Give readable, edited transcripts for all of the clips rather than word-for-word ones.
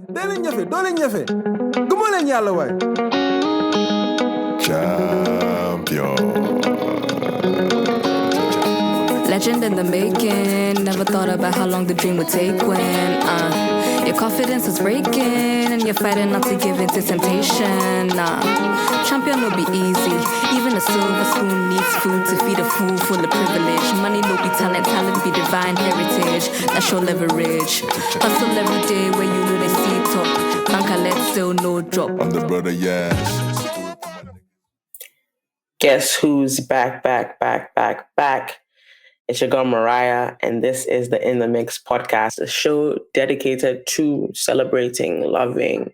Dole ñefe. Gumo leen yàlla waay. Champion. Legend in the making. Never thought about how long the dream would take when your confidence is breaking and you're fighting not to give in to temptation. Champion will be easy. Even a silver spoon needs food to feed a fool full of privilege. Money no be talent, talent be divine heritage. That's your leverage. Hustle every day where you know they see top. Banker let still no drop. I'm the brother, yeah. Guess who's back? It's your girl Mariah, and this is the In the Mix podcast, a show dedicated to celebrating, loving,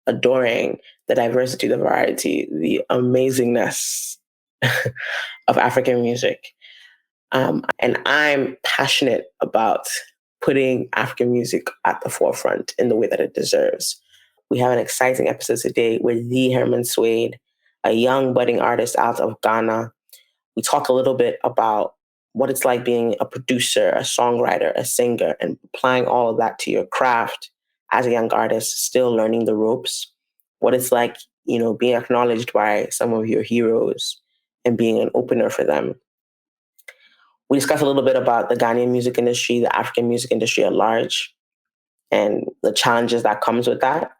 adoring the diversity, the variety, the amazingness of African music. And I'm passionate about putting African music at the forefront in the way that it deserves. We have an exciting episode today with the Herman Suede, a young budding artist out of Ghana. We talk a little bit about what it's like being a producer, a songwriter, a singer, and applying all of that to your craft as a young artist, still learning the ropes. What it's like, being acknowledged by some of your heroes and being an opener for them. We discuss a little bit about the Ghanaian music industry, the African music industry at large, and the challenges that comes with that,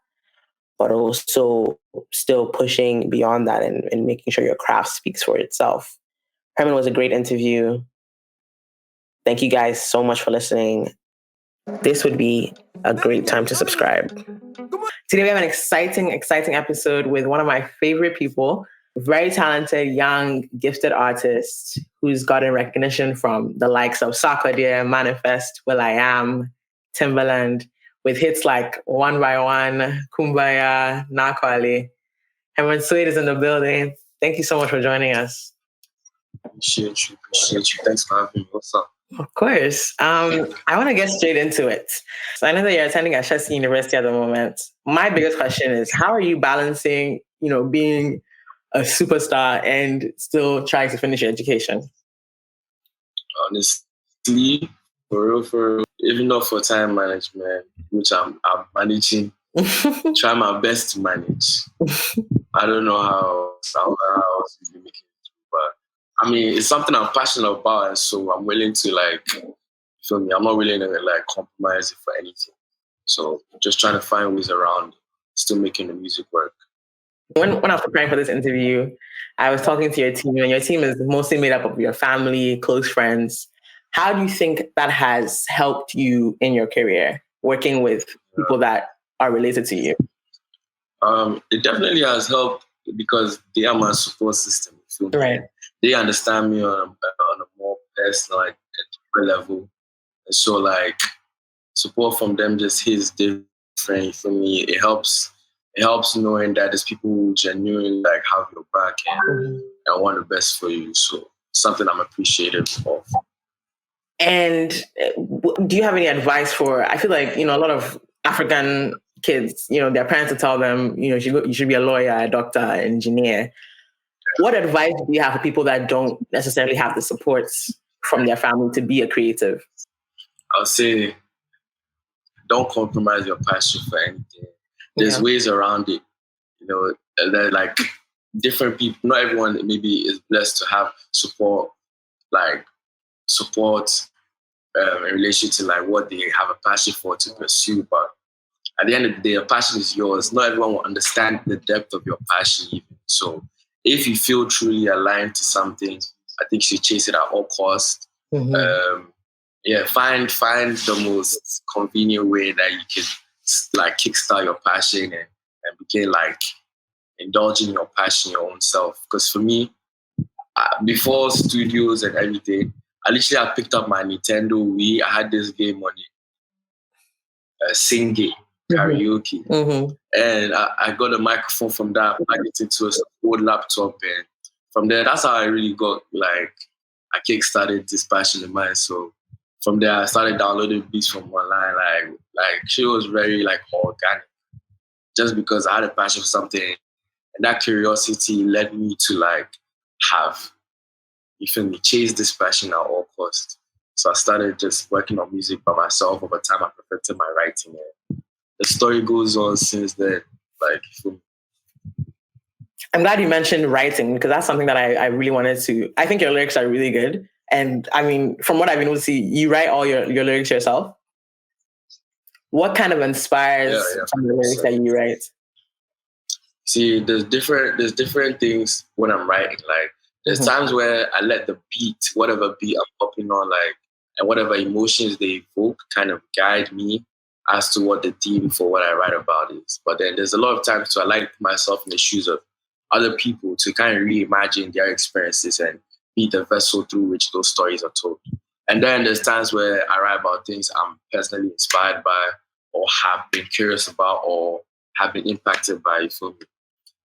but also still pushing beyond that and making sure your craft speaks for itself. Herman was a great interview. Thank you guys so much for listening. This would be a great time to subscribe. Today we have an exciting episode with one of my favorite people, very talented, young, gifted artist who's gotten recognition from the likes of Sarkodie, Manifest, Will I Am, Timbaland, with hits like One by One, Kumbaya, Nakwali. Herman Suede is in the building. Thank you so much for joining us. Appreciate you. Thanks for having me. What's up? Of course. I want to get straight into it. So I know that you're attending at Chelsea University at the moment. My biggest question is, how are you balancing, being a superstar and still trying to finish your education? Honestly, for real, even though for time management, which I'm managing, try my best to manage. I don't know how else to make it, but I mean, it's something I'm passionate about, and so I'm willing to feel me. I'm not willing to compromise it for anything. So just trying to find ways around still making the music work. When I was preparing for this interview, I was talking to your team, and your team is mostly made up of your family, close friends. How do you think that has helped you in your career, working with people that are related to you? It definitely has helped because they are my support system. Right. They understand me on a more personal, a deeper level. And so, support from them just hits different for me. It helps knowing that there's people who genuinely have your back and want the best for you. So something I'm appreciative of. And do you have any advice for? I feel like a lot of African kids, their parents will tell them, you should be a lawyer, a doctor, an engineer. What advice do you have for people that don't necessarily have the supports from their family to be a creative? I'll say, don't compromise your passion for anything. There's ways around it. They're different people. Not everyone maybe is blessed to have support in relation to what they have a passion for to pursue. But at the end of the day, your passion is yours. Not everyone will understand the depth of your passion even. So if you feel truly aligned to something, I think you should chase it at all costs. Mm-hmm. Find the most convenient way that you can kickstart your passion and begin indulging your passion your own self. Because for me, before studios and everything, I literally had picked up my Nintendo Wii. I had this game on it, singing, karaoke. Mm-hmm. And I got a microphone from that, plugged it into an old laptop. And from there, that's how I really got, I kickstarted this passion of mine. So from there, I started downloading beats from online. She was very, organic. Just because I had a passion for something. And that curiosity led me to, chase this passion at all costs. So I started just working on music by myself. Over time, I perfected my writing. And the story goes on since then. Like, I'm glad you mentioned writing because that's something that I really wanted to. I think your lyrics are really good. And I mean, from what I've been able to see, you write all your lyrics yourself. What kind of inspires some of the lyrics that you write? See, there's different things when I'm writing. Like, there's times where I let the beat, whatever beat I'm popping on, like, and whatever emotions they evoke kind of guide me as to what the theme for what I write about is. But then there's a lot of times too, I like to put myself in the shoes of other people to kind of reimagine their experiences and be the vessel through which those stories are told. And then there's times where I write about things I'm personally inspired by or have been curious about or have been impacted by, for me.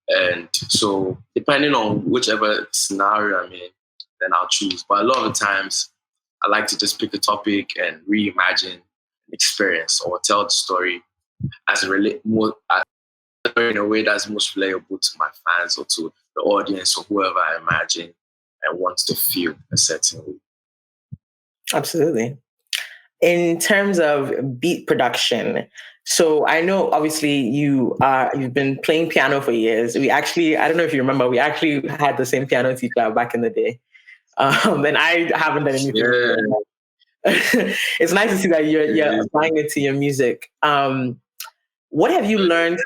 And so depending on whichever scenario I'm in, then I'll choose. But a lot of the times I like to just pick a topic and reimagine an experience or tell the story as in a way that's most relatable to my fans or to the audience or whoever I imagine and wants to feel a certain way. Absolutely. In terms of beat production, so I know obviously you've been playing piano for years. I don't know if you remember, we actually had the same piano teacher back in the day. And I haven't done anything. Yeah. It's nice to see that you're applying it to your music. What have you learned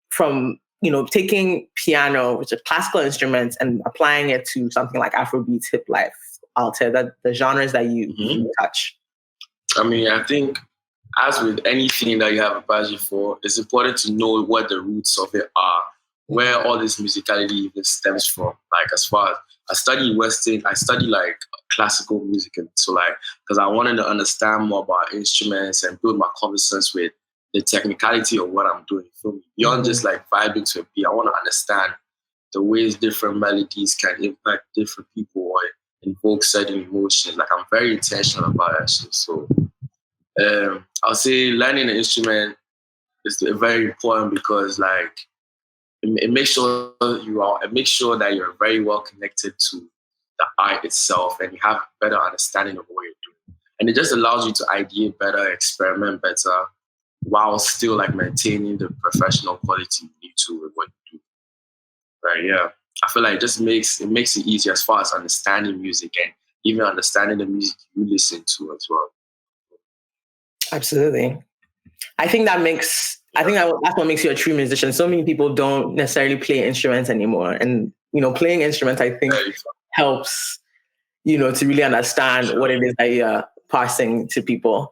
from taking piano, which is a classical instrument, and applying it to something like Afrobeat, hip life, alter, the genres that you touch? I mean, I think as with anything that you have a passion for, it's important to know what the roots of it are, where all this musicality even stems from. Like, as far as I study like classical music, and so like, because I wanted to understand more about instruments and build my confidence with the technicality of what I'm doing. For me, beyond just like vibing to a beat, I want to understand the ways different melodies can impact different people or invoke certain emotions. Like, I'm very intentional about that shit. So I'll say learning an instrument is very important because like it makes sure that you're very well connected to the art itself and you have a better understanding of what you're doing. And it just allows you to ideate better, experiment better, while still like maintaining the professional quality you need to with what you do. Right? Yeah. I feel like it makes it easier as far as understanding music and even understanding the music you listen to as well. Absolutely. I think that's what makes you a true musician. So many people don't necessarily play instruments anymore. And, playing instruments, I think, helps, to really understand what it is that you're passing to people.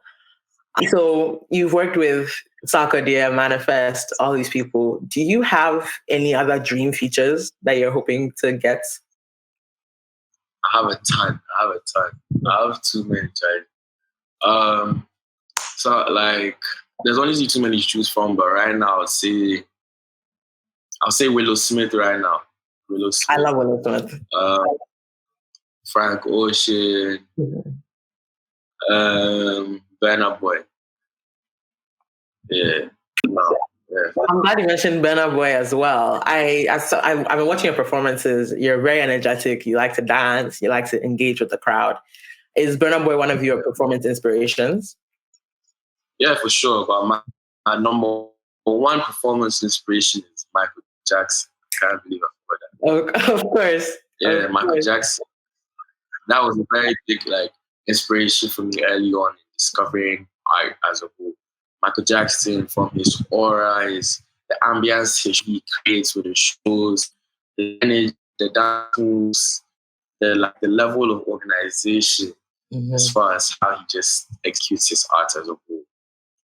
So you've worked with Sarkodie, Manifest, all these people. Do you have any other dream features that you're hoping to get? I have a ton. I have too many, child. So like, there's honestly too many to choose from, but right now I'll say Willow Smith right now. Willow Smith. I love Willow Smith. Frank Ocean. Burna Boy. Yeah. No. Yeah. I'm glad you mentioned Burna Boy as well. I've been watching your performances. You're very energetic. You like to dance. You like to engage with the crowd. Is Burna Boy one of your performance inspirations? Yeah, for sure. But my number one performance inspiration is Michael Jackson. I can't believe I forgot that. Of course. Yeah, Michael Jackson. That was a very big inspiration for me early on in discovering art as a whole. Michael Jackson, from his aura, the ambience he creates with the shows, the energy, the dance moves, the level of organization, as far as how he just executes his art as a whole.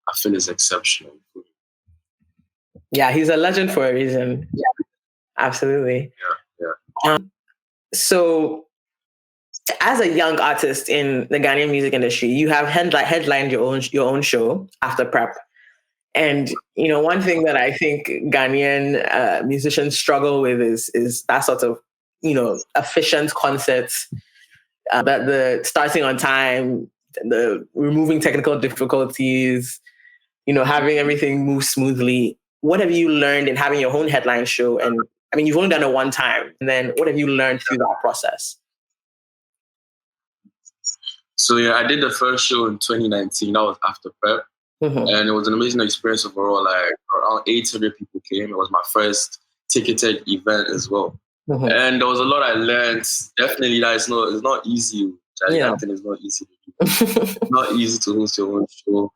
I feel is exceptional. Yeah, he's a legend for a reason. Yeah. Absolutely. Yeah. So, as a young artist in the Ghanaian music industry, you have headlined your own show after prep. And one thing that I think Ghanaian musicians struggle with is that sort of efficient concerts, that the starting on time, the removing technical difficulties, having everything move smoothly. What have you learned in having your own headline show? And I mean, you've only done it one time. And then what have you learned through that process? So yeah, I did the first show in 2019. That was after prep. And it was an amazing experience overall. Like around 800 people came. It was my first ticketed event as well. And there was a lot I learned. Definitely, that it's not easy. That thing is not easy to do. It's not easy to host your own show.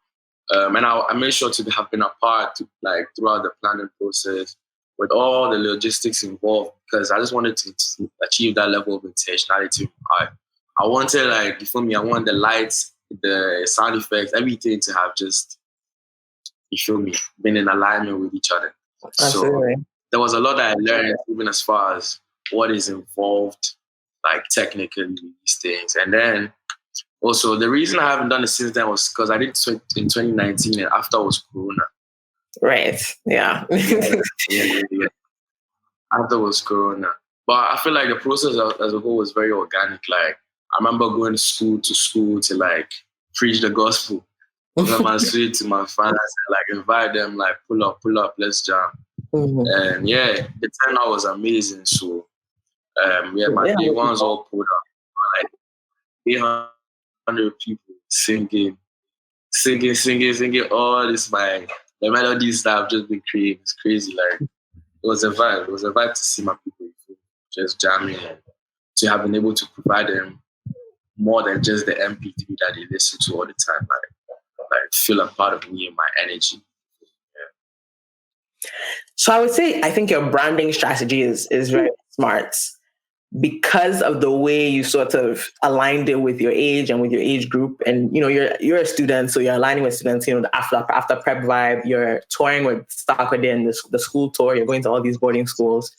And I made sure to have been a part throughout the planning process with all the logistics involved, because I just wanted to achieve that level of intentionality. I wanted, like, you feel me? I want the lights, the sound effects, everything to have just, you feel me, been in alignment with each other. Absolutely. So there was a lot that I learned, even as far as what is involved, like technically these things. And then also the reason I haven't done it since then was because I did it in 2019 and after was Corona. Right. Yeah. Yeah. After was Corona. But I feel like the process as a whole was very organic. Like, I remember going to school to like preach the gospel. Herman Suede to my fans and like invite them, like pull up, let's jam. And yeah, the turnout was amazing. So my day ones all pulled up, like 800 people singing all this, the melodies that I've just been creating. It's crazy. Like, it was a vibe. It was a vibe to see my people just jamming and to have been able to provide them more than just the MP3 that they listen to all the time. Like feel a part of me and my energy. Yeah. So I would say, I think your branding strategy is very smart because of the way you sort of aligned it with your age and with your age group. And, you know, you're a student, so you're aligning with students, you know, the after prep vibe, you're touring with Starkadin, the school tour, you're going to all these boarding schools.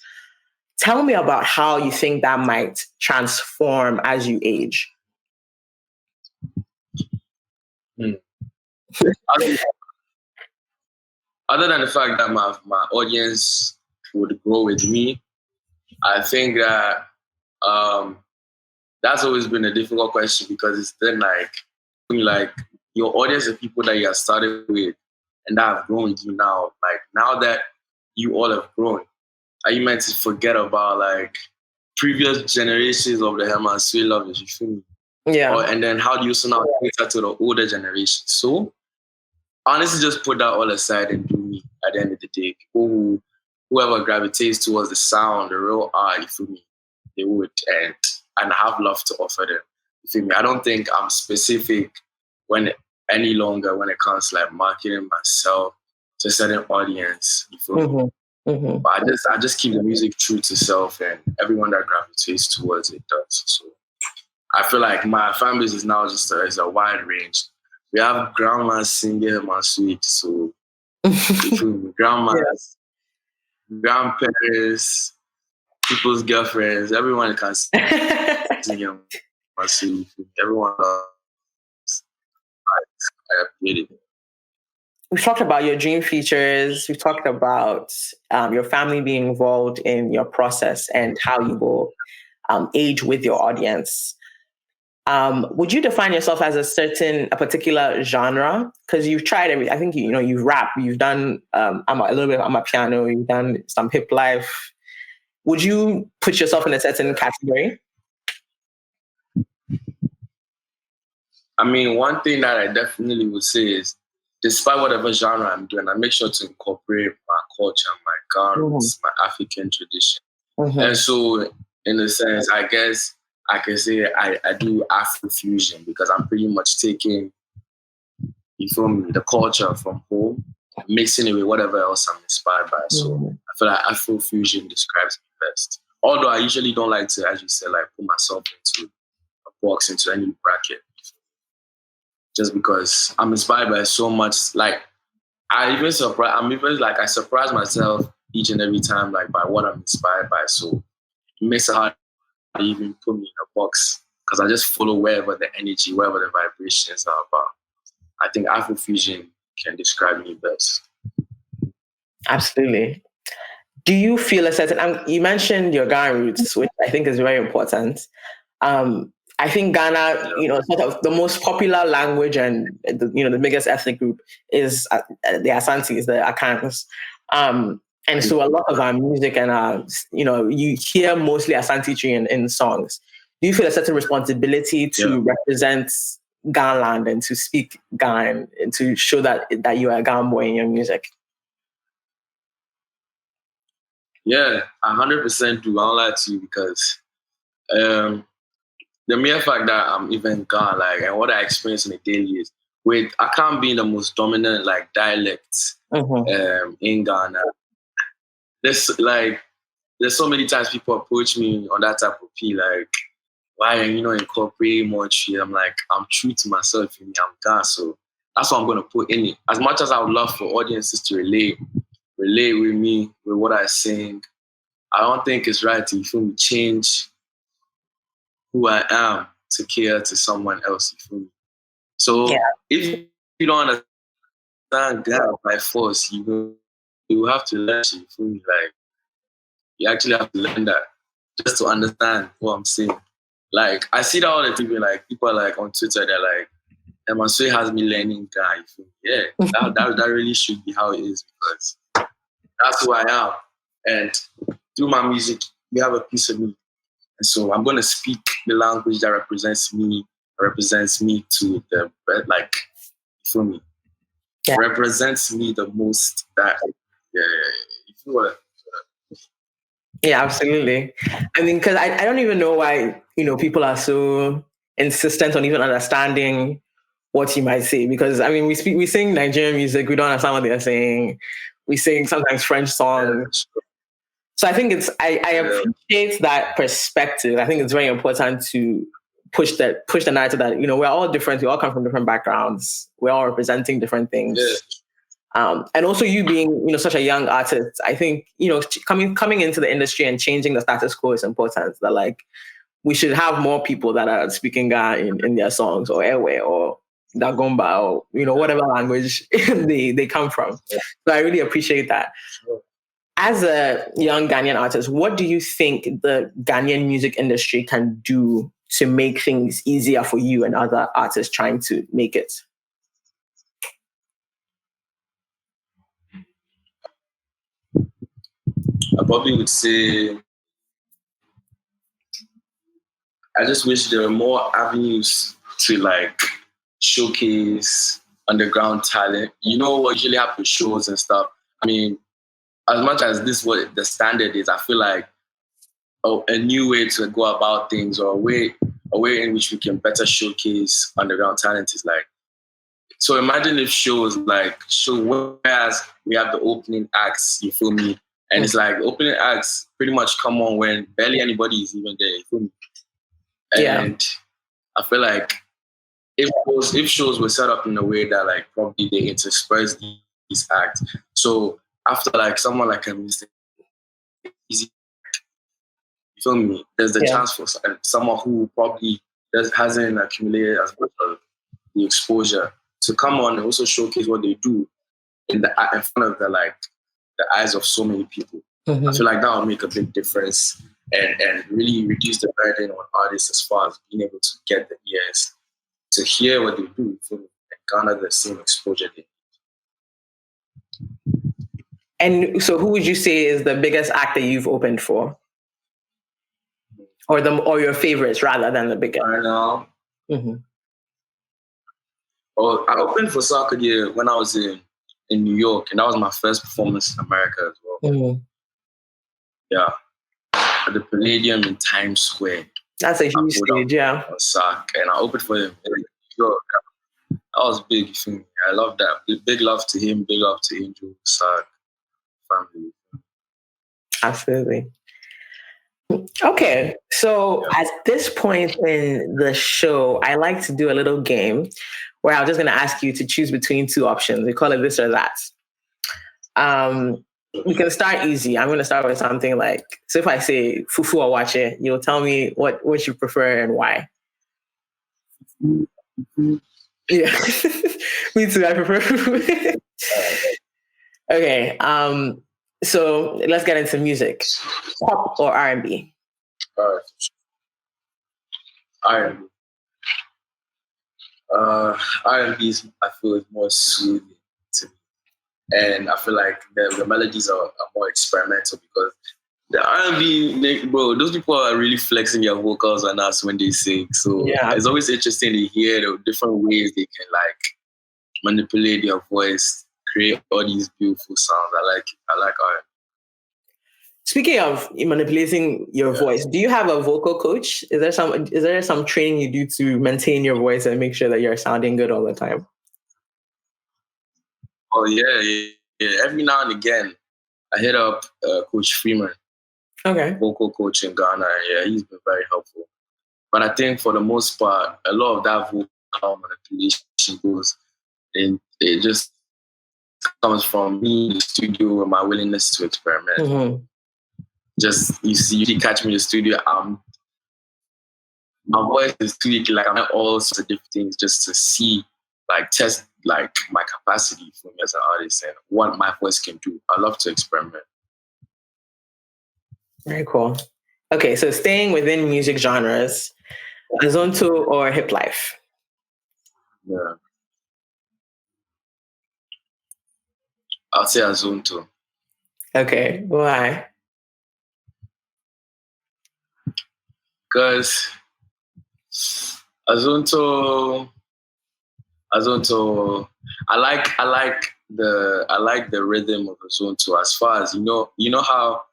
Tell me about how you think that might transform as you age. Other than the fact that my audience would grow with me, I think that that's always been a difficult question, because it's then like your audience of people that you have started with and that have grown with you now. Like, now that you all have grown, are you meant to forget about like previous generations of the Herman Suede lovers? You feel me? Yeah. And then how do you also now cater to the older generation? So honestly, just put that all aside and do me at the end of the day. People whoever gravitates towards the sound, the real art, you feel me, they would, and I have love to offer them. You feel me? I don't think I'm specific any longer when it comes to like marketing myself to a certain audience. You feel me? But I just keep the music true to self, and everyone that gravitates towards it does. So I feel like my fan base is now just is a wide range. We have grandmas singing Herman Suede, so grandmas, grandparents, people's girlfriends, everyone can sing Herman Suede. Everyone I appreciate it. We've talked about your dream features. We've talked about your family being involved in your process and how you will age with your audience. Would you define yourself as a particular genre? Because you've tried everything. I think you rap. You've done a little bit of amapiano. You've done some hip life. Would you put yourself in a certain category? I mean, one thing that I definitely would say is, despite whatever genre I'm doing, I make sure to incorporate my culture, my garments, my African tradition. And so, in a sense, I guess I can say I do Afrofusion, because I'm pretty much taking, you feel me, the culture from home, mixing it with whatever else I'm inspired by. So I feel like Afrofusion describes me best. Although I usually don't like to, as you said, like put myself into a box, into any bracket. Just because I'm inspired by so much. Like, I surprise myself each and every time, like, by what I'm inspired by. So it makes it hard to even put me in a box, because I just follow wherever the energy, wherever the vibrations are about. I think Afrofusion can describe me best. Absolutely. Do you feel a certain, you mentioned your Ghana roots, which I think is very important. I think Ghana, sort of the most popular language and the biggest ethnic group is the Asantes, the Akans. And so a lot of our music and you hear mostly Asante tree in songs. Do you feel a certain responsibility to represent Ghanland and to speak Ghan and to show that you are a Ghan boy in your music? Yeah, 100% do. I don't lie to you because the mere fact that I'm even Ghan, like, and what I experience in a daily is I can't be the most dominant like dialect in Ghana. There's so many times people approach me on that type of P, like, why are you not incorporating more tree? I'm like, I'm true to myself, I'm Ghana, so that's what I'm gonna put in it. As much as I would love for audiences to relate with me, with what I sing, I don't think it's right to, you feel me, change who I am to care to someone else, you feel me? So if you don't understand God by force, you have to learn it, you feel me? Like, you actually have to learn that just to understand what I'm saying. Like, I see that all the time, like, people are like on Twitter, they're like, Herman Suede has me learning guy. You feel me? Yeah, that really should be how it is because that's who I am. And through my music, you have a piece of me. And so I'm going to speak the language that represents me to the, like, you feel me? Yeah. Represents me the most. That, you feel what? Yeah, absolutely. I mean, because I don't even know why, people are so insistent on even understanding what you might say. Because, I mean, we sing Nigerian music, we don't understand what they're saying. We sing sometimes French songs. Yeah. So I think I appreciate that perspective. I think it's very important to push the narrative that, we're all different. We all come from different backgrounds. We're all representing different things. Yeah. And also you being, such a young artist, I think, coming into the industry and changing the status quo is important. That, like, we should have more people that are speaking Ga in their songs, or Ewe, or Dagomba, or, whatever language they come from. Yeah. So I really appreciate that. Sure. As a young Ghanaian artist, what do you think the Ghanaian music industry can do to make things easier for you and other artists trying to make it? I probably would say, I just wish there were more avenues to, like, showcase underground talent. You know what usually happens with shows and stuff. I mean, as much as this is what the standard is, I feel like a new way to go about things, or a way in which we can better showcase underground talent is like, so imagine if whereas we have the opening acts, you feel me? And it's like opening acts pretty much come on when barely anybody is even there, you feel me? And I feel like if shows were set up in a way that, like, probably they intersperse these acts. So after, like, someone like a Mr. Easy, you feel me? There's the chance for someone who probably hasn't accumulated as much of the exposure to come on and also showcase what they do in front of the eyes of so many people. Mm-hmm. I feel like that will make a big difference and really reduce the burden on artists as far as being able to get the ears to hear what they do and garner the same exposure they need. And so who would you say is the biggest act that you've opened for? Or your favorites rather than the biggest? Right now. Mm-hmm. Oh, I opened for Sarkodie when I was in New York, and that was my first performance in America as well. Mm-hmm. Yeah. At the Palladium in Times Square. That's a huge stage, yeah. Sark, and I opened for him in New York. That was big for me. I love that. Big love to him, big love to Angel, Sark, family. Absolutely. Okay, so at this point in the show, I like to do a little game where I'm just going to ask you to choose between two options. We call it this or that. We can start easy. I'm going to start with something like, so if I say fufu or wache, you'll tell me what you prefer and why. Yeah, me too. I prefer fufu. Okay. So let's get into music. Pop or R&B? R&B. R&B I feel is more soothing to me, and I feel like the melodies are more experimental because The R&B, bro, those people are really flexing their vocals on us when they sing. So it's always interesting to hear the different ways they can like manipulate their voice, create all these beautiful sounds. I like it. I like R&B. Speaking of manipulating your voice, do you have a vocal coach? Is there some training you do to maintain your voice and make sure that you're sounding good all the time? Oh yeah. Every now and again, I hit up Coach Freeman, vocal coach in Ghana. Yeah, he's been very helpful. But I think for the most part, a lot of that vocal manipulation goes in. It just comes from me in the studio and my willingness to experiment. Mm-hmm. Just you catch me in the studio. My voice is tweaked. Like I'm at all sorts of different things just to see, like test, like my capacity for me as an artist and what my voice can do. I love to experiment. Very cool. Okay, so staying within music genres, Azonto or Hip Life? Yeah, I'll say Azonto. Okay, why? Because Azonto, I like the rhythm of Azonto. As far as you know how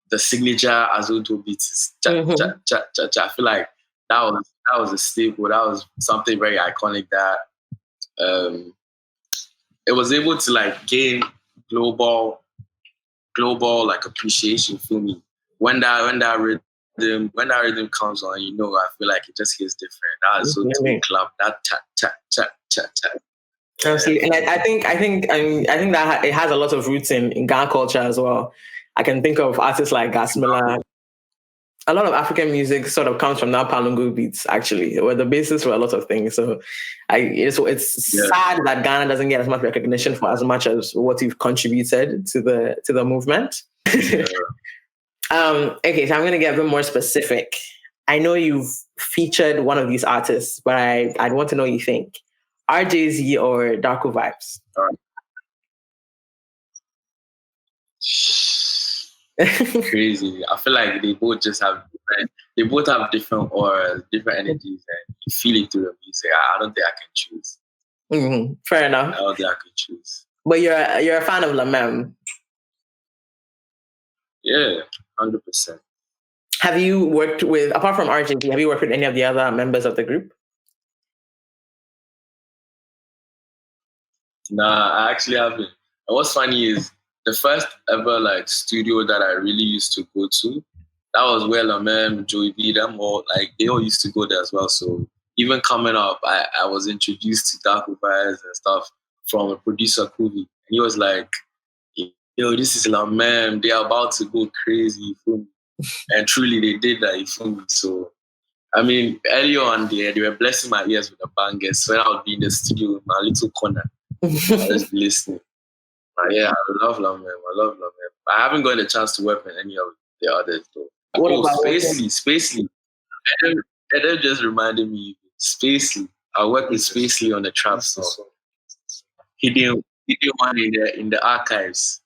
the signature Azonto beat is cha cha cha cha cha. I feel like that was a staple. That was something very iconic that it was able to like gain global like appreciation for me. When that rhythm comes on, I feel like it just hits different. That is so to club that cha cha cha cha cha. Absolutely, and I think that it has a lot of roots in Ghana culture as well. I can think of artists like Gasmilla. A lot of African music sort of comes from that Palungu beats, actually, were the basis for a lot of things. So it's sad that Ghana doesn't get as much recognition for as much as what you've contributed to the movement. Okay, so I'm going to get a bit more specific. I know you've featured one of these artists, but I'd want to know what you think. RJZ or Darko Vibes? Crazy. I feel like they both have auras, different energies, and you feel it through the music. I don't think I can choose. Mm-hmm. Fair enough. I don't think I can choose. But you're a fan of Lamem. Yeah, 100%. Have you worked with, apart from RJZ, have you worked with any of the other members of the group? Nah, I actually haven't. And what's funny is the first ever like studio that I really used to go to, that was where Lamem, Joey B, them all like they all used to go there as well. So even coming up, I was introduced to Dark Vibes and stuff from a producer Kuvi. And he was like, yo, this is Lamem, they're about to go crazy, you feel me? And truly they did that, you feel me? So I mean, earlier on they were blessing my ears with the bangers when I would be in the studio in my little corner. I just be listening. Yeah, I love Lamem. I haven't gotten a chance to work with any of the others though. Spacely. And then just reminded me, Spacely. I worked with Spacely on the trap song. He did one in the archives.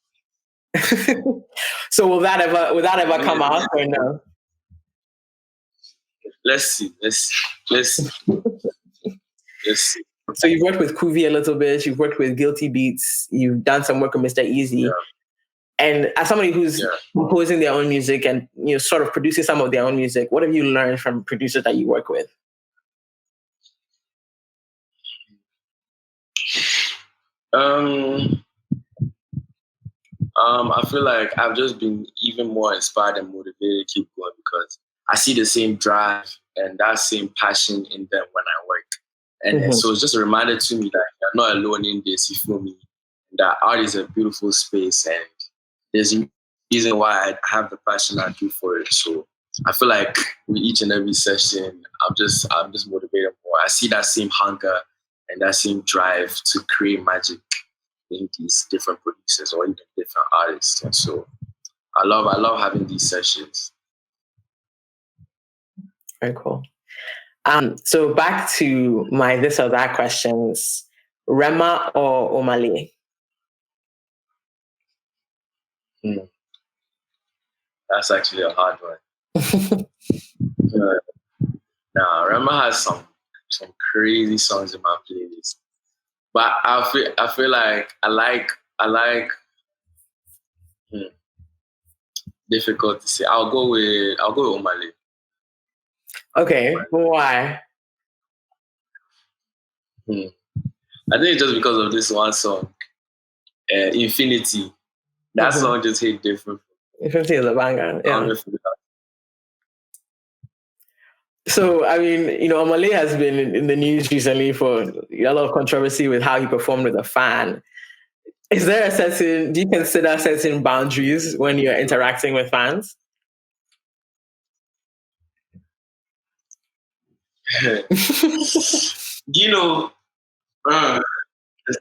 So will that ever come out or no? Let's see. So you've worked with Kuvi a little bit, you've worked with Guilty Beats, you've done some work with Mr. Easy. Yeah. And as somebody who's composing their own music and sort of producing some of their own music, what have you learned from producers that you work with? I feel like I've just been even more inspired and motivated to keep going because I see the same drive and that same passion in them when I work. And so it's just a reminder to me that you're not alone in this, you feel me? That art is a beautiful space and there's a reason why I have the passion I do for it. So I feel like with each and every session, I'm just motivated more. I see that same hunger and that same drive to create magic in these different producers or even different artists. And so I love having these sessions. Very cool. So back to my this or that questions. Rema or Omale? That's actually a hard one. Nah, Rema has some crazy songs in my playlist. But I feel like I like difficult to say. I'll go with Omale. Okay, why? I think it's just because of this one song, Infinity. That song just hit different. Infinity is a banger. Yeah. So, I mean, Omale has been in the news recently for a lot of controversy with how he performed with a fan. Is there do you consider certain boundaries when you're interacting with fans? It's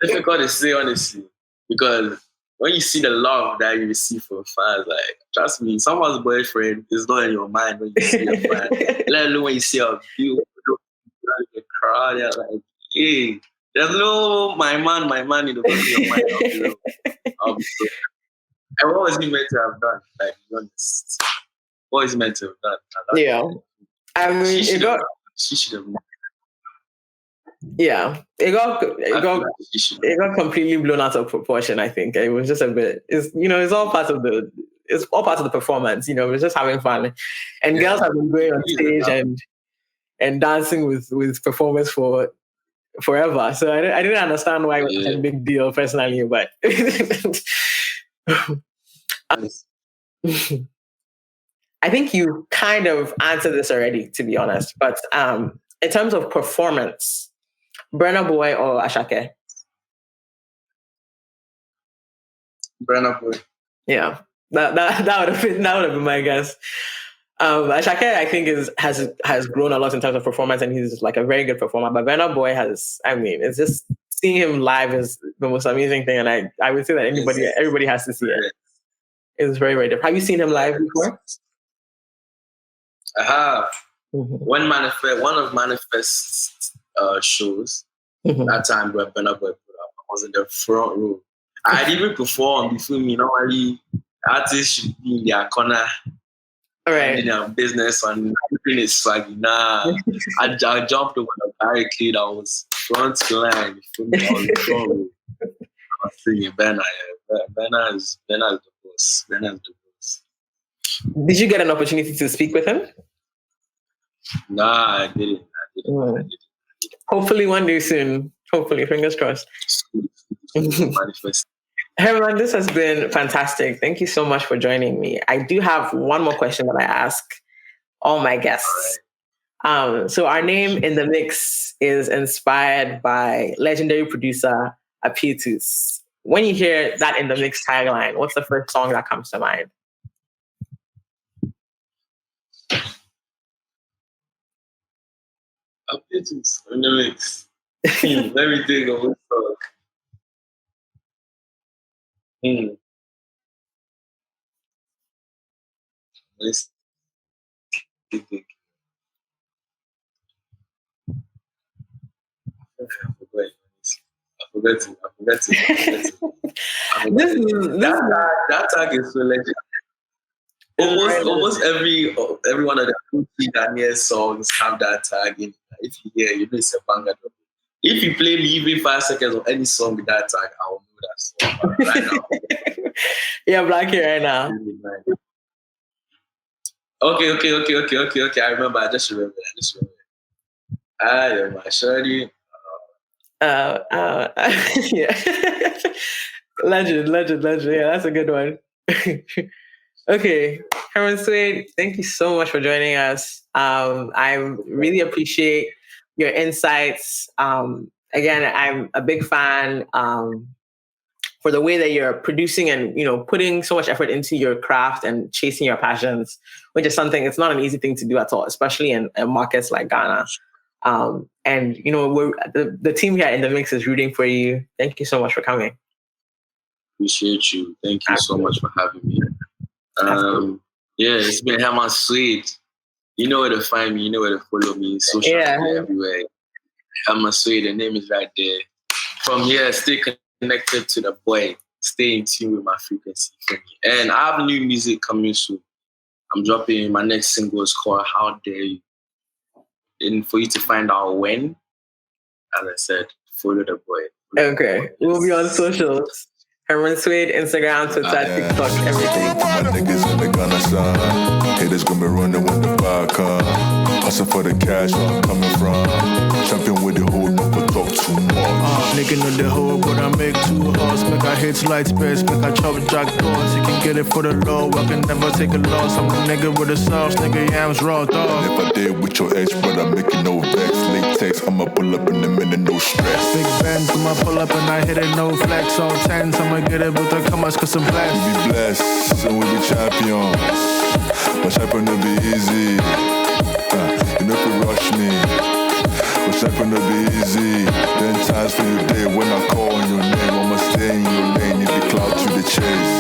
difficult to say honestly, because when you see the love that you receive from fans, like, trust me, someone's boyfriend is not in your mind when you see a fan. Let alone when you see a beautiful crowd, you're like, hey, there's no my man in the front of your mind. I'll be so. And what was he meant to have done? Like, be honest. What was he meant to have done? Yeah. I mean, she should have. Yeah, it got completely blown out of proportion. I think it was just a bit. It's all part of the performance. We're just having fun, and girls have been going on stage and dancing with performers for forever. So I didn't understand why it was such a big deal personally, but. I think you kind of answered this already, to be honest. But in terms of performance. Burna Boy or Ashake? Burna Boy. Yeah, that would have been my guess. Ashake, I think, has grown a lot in terms of performance, and he's like a very good performer. But Burna Boy it's just seeing him live is the most amazing thing, and I would say that everybody has to see it. It's very, very different. Have you seen him live before? I have. One of Manifest's shows. That time where Burna Boy put up, I was in the front row. I'd even performed before me. Normally, artists should be in their corner, in their business, and everything is swaggy. Nah, I jumped over the barricade. I was front line before me. I was in the front row. I was singing Burna. Burna is the boss. Burna is the boss. Did you get an opportunity to speak with him? Nah, I didn't. Hopefully one day soon. Hopefully, fingers crossed. Herman, this has been fantastic. Thank you so much for joining me. I do have one more question that I ask all my guests. So our name in the mix is inspired by legendary producer Apitus. When you hear that in the mix tagline, what's the first song that comes to mind? Apitus in the mix. Let me think of what song. Let's think. I forgot it. That tag is so legend. Almost every one of the Gucci Daniel songs have that tag in. If you hear, you know it's a banger. If you play me even 5 seconds of any song with that tag, I will know that song right now. Yeah, Black here right now. Okay. I just remember. I am my shorty. Yeah. Legend. Yeah, that's a good one. Okay, Herman Suede, thank you so much for joining us. I really appreciate your insights. Again, I'm a big fan for the way that you're producing and putting so much effort into your craft and chasing your passions, which is something, it's not an easy thing to do at all, especially in markets like Ghana. And the team here in the mix is rooting for you. Thank you so much for coming. Appreciate you. Thank you so much for having me. Yeah, it's been Herman Suede. You know where to find me. You know where to follow me. Social media everywhere. Herman Suede. The name is right there. From here, stay connected to the boy. Stay in tune with my frequency. And I have new music coming soon. I'm dropping my next single is called How Dare You. And for you to find out when, as I said, follow the boy. Okay. We'll be on socials. Herman Suede, Instagram, Twitter, TikTok, everything. My niggas in the Ghana side. Haters gonna be running when the fire come. Hustle for the cash where I'm coming from. Champion with the hood, never talk too much. Nigga know the hood, but I make 2 horse. Make I hit light space, make I chop jack doors. You can get it for the low, I can never take a loss. I'm the nigga with the sauce, nigga yams raw dog. If I did with your ex, but I'm making no vex. Latex, I'ma pull up in a minute, no stress. Big Benz, I'ma pull up and I hit it, no flex. All 10s, I'ma get it with the commas, cause I'm blessed. We be blessed, so we be champions. But champion will be easy. You know if you rush me. But champion will be easy. 10 times for your day when I call on your name. I'ma stay in your lane, if you clout to the chase.